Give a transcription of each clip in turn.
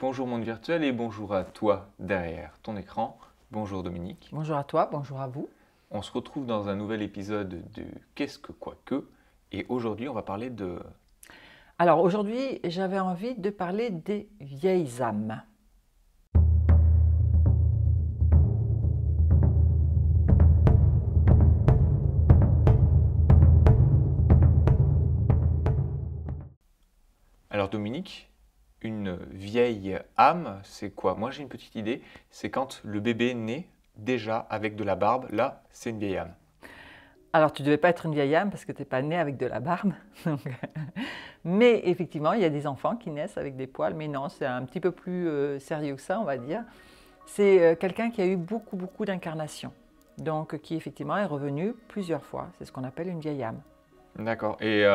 Bonjour monde virtuel et bonjour à toi derrière ton écran. Bonjour Dominique. Bonjour à toi, bonjour à vous. On se retrouve dans un nouvel épisode de Qu'est-ce que quoi que et aujourd'hui on va parler de... Alors aujourd'hui, j'avais envie de parler des vieilles âmes. Alors Dominique, une vieille âme, c'est quoi? Moi j'ai une petite idée, c'est quand le bébé naît déjà avec de la barbe, là c'est une vieille âme. Alors tu ne devais pas être une vieille âme parce que tu n'es pas né avec de la barbe. Mais effectivement, il y a des enfants qui naissent avec des poils, mais non, c'est un petit peu plus sérieux que ça, on va dire. C'est quelqu'un qui a eu beaucoup d'incarnations, donc qui effectivement est revenu plusieurs fois. C'est ce qu'on appelle une vieille âme. D'accord. Et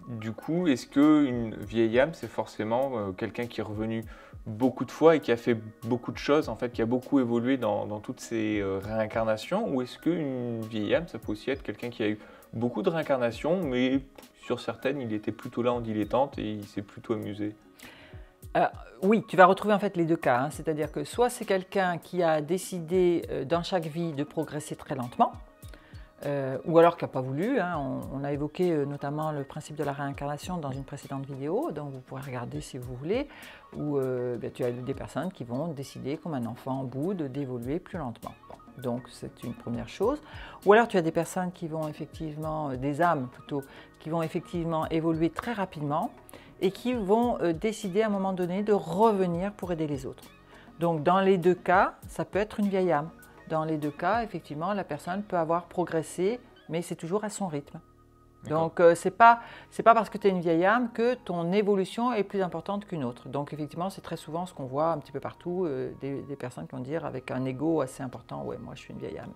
du coup, est-ce qu'une vieille âme, c'est forcément quelqu'un qui est revenu beaucoup de fois et qui a fait beaucoup de choses, en fait, qui a beaucoup évolué dans toutes ces réincarnations? Ou est-ce qu'une vieille âme, ça peut aussi être quelqu'un qui a eu beaucoup de réincarnations, mais sur certaines, il était plutôt là en dilettante et il s'est plutôt amusé? Oui, tu vas retrouver en fait les deux cas, hein. C'est-à-dire que soit c'est quelqu'un qui a décidé dans chaque vie de progresser très lentement, ou alors qui n'a pas voulu, hein. On a évoqué notamment le principe de la réincarnation dans une précédente vidéo, donc vous pourrez regarder si vous voulez, où tu as des personnes qui vont décider, comme un enfant en boude, d'évoluer plus lentement. Bon, donc c'est une première chose. Ou alors tu as des personnes qui vont effectivement, des âmes plutôt, qui vont effectivement évoluer très rapidement et qui vont décider à un moment donné de revenir pour aider les autres. Donc dans les deux cas, ça peut être une vieille âme. Dans les deux cas, effectivement, la personne peut avoir progressé, mais c'est toujours à son rythme. Donc, ce n'est pas parce que tu es une vieille âme que ton évolution est plus importante qu'une autre. Donc, effectivement, c'est très souvent ce qu'on voit un petit peu partout, des personnes qui vont dire avec un ego assez important, « ouais, moi je suis une vieille âme ».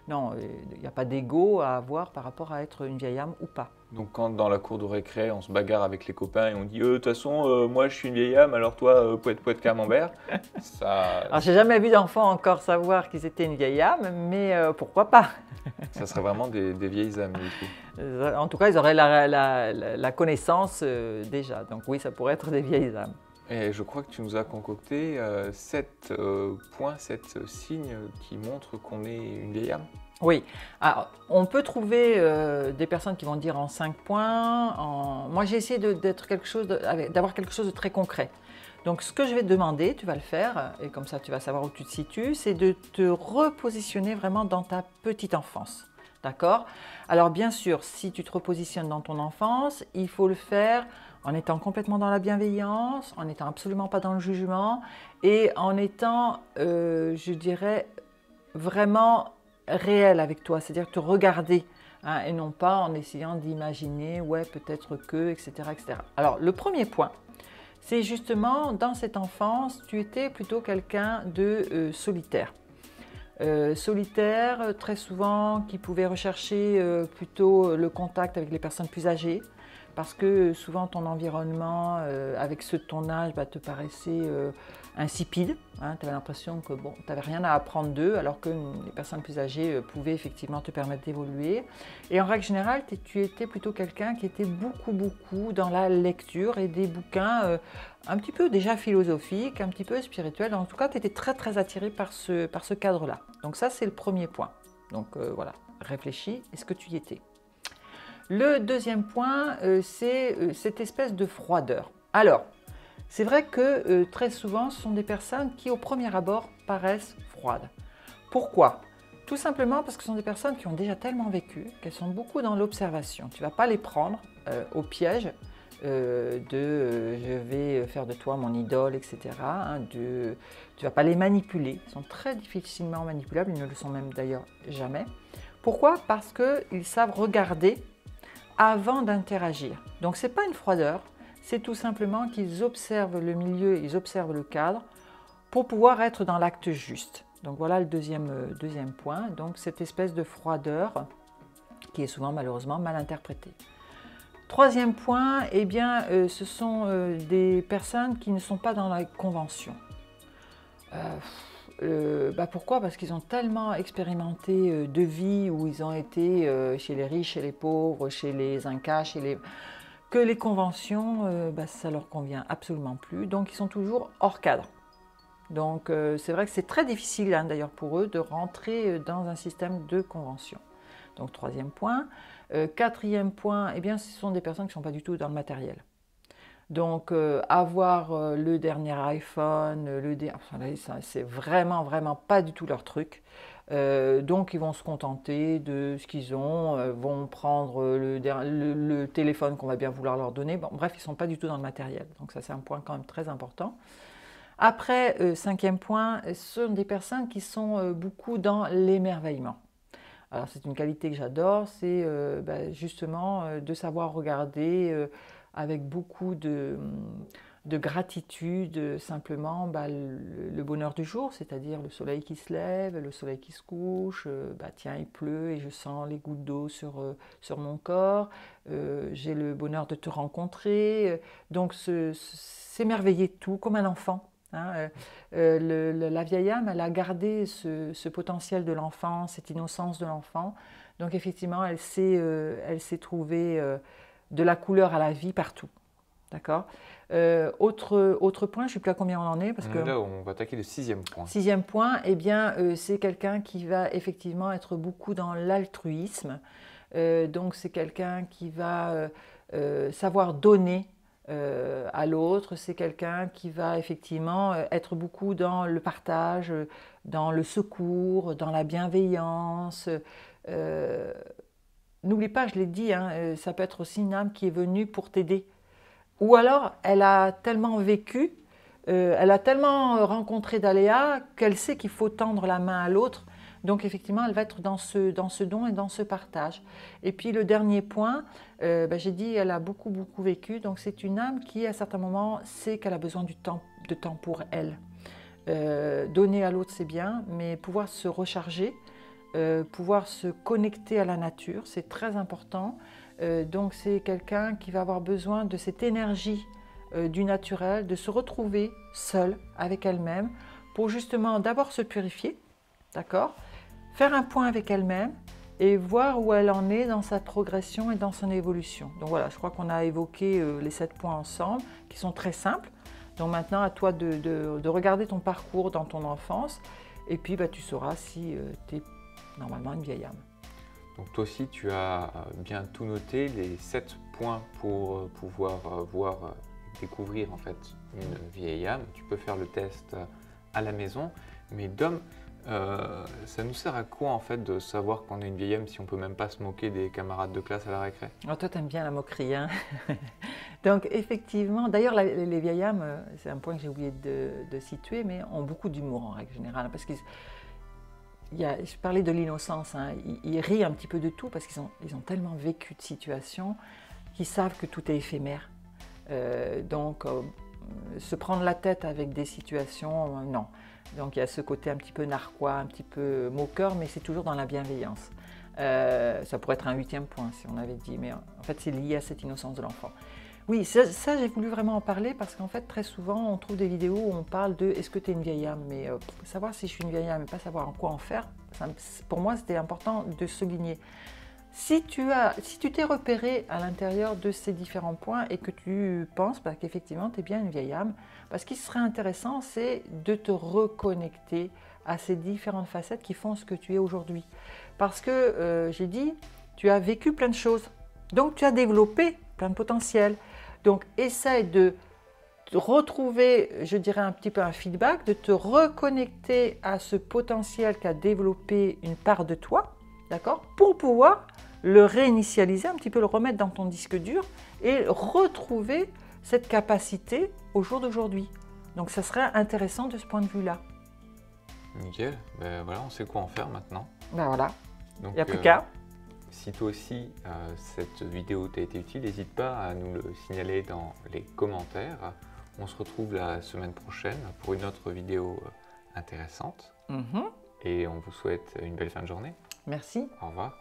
Non, il n'y a pas d'ego à avoir par rapport à être une vieille âme ou pas. Donc quand dans la cour de récré, on se bagarre avec les copains et on dit de toute façon, moi je suis une vieille âme, alors toi, poète camembert », ça... Alors, j'ai jamais vu d'enfants encore savoir qu'ils étaient une vieille âme, mais pourquoi pas? Ça serait vraiment des vieilles âmes, du coup. En tout cas, ils auraient la connaissance déjà. Donc oui, ça pourrait être des vieilles âmes. Et je crois que tu nous as concocté 7 points, 7 signes qui montrent qu'on est une vieille âme. Oui, alors on peut trouver des personnes qui vont dire en 5 points. Moi, j'ai essayé d'avoir quelque chose de très concret. Donc, ce que je vais te demander, tu vas le faire, et comme ça tu vas savoir où tu te situes, c'est de te repositionner vraiment dans ta petite enfance. D'accord? Alors, bien sûr, si tu te repositionnes dans ton enfance, il faut le faire en étant complètement dans la bienveillance, en n'étant absolument pas dans le jugement, et en étant, je dirais, vraiment réel avec toi, c'est-à-dire te regarder, hein, et non pas en essayant d'imaginer, ouais, peut-être que, etc., etc. Alors, le premier point, c'est justement, dans cette enfance, tu étais plutôt quelqu'un de solitaire. Solitaire, très souvent, qui pouvait rechercher plutôt le contact avec les personnes plus âgées, parce que souvent ton environnement, avec ceux de ton âge, te paraissait insipide, hein. Tu avais l'impression que bon, tu n'avais rien à apprendre d'eux, alors que les personnes plus âgées pouvaient effectivement te permettre d'évoluer. Et en règle générale, tu étais plutôt quelqu'un qui était beaucoup dans la lecture et des bouquins un petit peu déjà philosophiques, un petit peu spirituels. En tout cas, tu étais très attiré par ce cadre-là. Donc ça, c'est le premier point. Donc voilà, réfléchis, est-ce que tu y étais? Le deuxième point, c'est cette espèce de froideur. Alors, c'est vrai que très souvent, ce sont des personnes qui, au premier abord, paraissent froides. Pourquoi? Tout simplement parce que ce sont des personnes qui ont déjà tellement vécu qu'elles sont beaucoup dans l'observation. Tu ne vas pas les prendre au piège je vais faire de toi mon idole, etc. Hein, tu ne vas pas les manipuler. Ils sont très difficilement manipulables, ils ne le sont même d'ailleurs jamais. Pourquoi? Parce qu'ils savent regarder avant d'interagir. Donc ce n'est pas une froideur, c'est tout simplement qu'ils observent le milieu, ils observent le cadre pour pouvoir être dans l'acte juste. Donc voilà le deuxième point, donc cette espèce de froideur qui est souvent malheureusement mal interprétée. Troisième point, eh bien, ce sont des personnes qui ne sont pas dans la convention. Pourquoi? Parce qu'ils ont tellement expérimenté de vie où ils ont été chez les riches, chez les pauvres, chez les Incas, que les conventions, ça leur convient absolument plus. Donc, ils sont toujours hors cadre. Donc, c'est vrai que c'est très difficile, hein, d'ailleurs, pour eux de rentrer dans un système de convention. Donc, troisième point. Quatrième point, eh bien, ce sont des personnes qui ne sont pas du tout dans le matériel. Donc, avoir le dernier iPhone, c'est vraiment, vraiment pas du tout leur truc. Donc, ils vont se contenter de ce qu'ils ont, vont prendre le téléphone qu'on va bien vouloir leur donner. Bon, bref, ils ne sont pas du tout dans le matériel. Donc, ça, c'est un point quand même très important. Après, cinquième point, ce sont des personnes qui sont beaucoup dans l'émerveillement. Alors, c'est une qualité que j'adore, c'est justement de savoir regarder avec beaucoup de gratitude simplement le bonheur du jour, c'est-à-dire le soleil qui se lève, le soleil qui se couche, tiens il pleut et je sens les gouttes d'eau sur mon corps, j'ai le bonheur de te rencontrer, donc s'émerveiller de tout comme un enfant. Hein, la vieille âme, elle a gardé ce potentiel de l'enfant, cette innocence de l'enfant. Donc effectivement, elle sait trouver de la couleur à la vie partout. D'accord. Autre point, je ne sais plus à combien on en est. Parce que là, on va attaquer le sixième point. Sixième point, eh bien, c'est quelqu'un qui va effectivement être beaucoup dans l'altruisme. Donc c'est quelqu'un qui va savoir donner à l'autre, c'est quelqu'un qui va effectivement être beaucoup dans le partage, dans le secours, dans la bienveillance. N'oublie pas, je l'ai dit, hein, ça peut être aussi une âme qui est venue pour t'aider. Ou alors, elle a tellement vécu, elle a tellement rencontré d'aléas qu'elle sait qu'il faut tendre la main à l'autre. Donc effectivement, elle va être dans ce don et dans ce partage. Et puis le dernier point, j'ai dit, elle a beaucoup vécu. Donc c'est une âme qui, à certains moments, sait qu'elle a besoin de temps pour elle. Donner à l'autre, c'est bien, mais pouvoir se recharger, pouvoir se connecter à la nature, c'est très important. Donc c'est quelqu'un qui va avoir besoin de cette énergie du naturel, de se retrouver seule avec elle-même pour justement d'abord se purifier, d'accord ? Faire un point avec elle-même et voir où elle en est dans sa progression et dans son évolution. Donc voilà, je crois qu'on a évoqué les 7 points ensemble, qui sont très simples. Donc maintenant, à toi de regarder ton parcours dans ton enfance, et puis tu sauras si tu es normalement une vieille âme. Donc toi aussi, tu as bien tout noté, les 7 points pour pouvoir découvrir en fait une vieille âme. Tu peux faire le test à la maison, mais Dom, ça nous sert à quoi en fait de savoir qu'on est une vieille âme si on peut même pas se moquer des camarades de classe à la récré? Oh, toi, t'aimes bien la moquerie, hein. Donc effectivement, d'ailleurs les vieilles âmes, c'est un point que j'ai oublié de situer, mais ont beaucoup d'humour en règle générale, parce que je parlais de l'innocence, hein, ils rient un petit peu de tout parce qu'ils ont tellement vécu de situations qu'ils savent que tout est éphémère. Donc se prendre la tête avec des situations, non. Donc il y a ce côté un petit peu narquois, un petit peu moqueur, mais c'est toujours dans la bienveillance. Ça pourrait être un 8e point si on avait dit, mais en fait c'est lié à cette innocence de l'enfant. Oui, ça j'ai voulu vraiment en parler parce qu'en fait très souvent on trouve des vidéos où on parle de est-ce que tu es une vieille âme, mais savoir si je suis une vieille âme et pas savoir en quoi en faire, pour moi c'était important de souligner. Si tu t'es repéré à l'intérieur de ces différents points et que tu penses qu'effectivement tu es bien une vieille âme, ce qui serait intéressant c'est de te reconnecter à ces différentes facettes qui font ce que tu es aujourd'hui. Parce que j'ai dit, tu as vécu plein de choses, donc tu as développé plein de potentiel. Donc essaye de retrouver, je dirais un petit peu un feedback, de te reconnecter à ce potentiel qu'a développé une part de toi, d'accord, pour pouvoir le réinitialiser, un petit peu le remettre dans ton disque dur et retrouver cette capacité au jour d'aujourd'hui. Donc ça serait intéressant de ce point de vue-là. Nickel, ben voilà, on sait quoi en faire maintenant. Ben voilà, donc, il n'y a plus qu'à. Si toi aussi cette vidéo t'a été utile, n'hésite pas à nous le signaler dans les commentaires. On se retrouve la semaine prochaine pour une autre vidéo intéressante. Et on vous souhaite une belle fin de journée. Merci. Au revoir.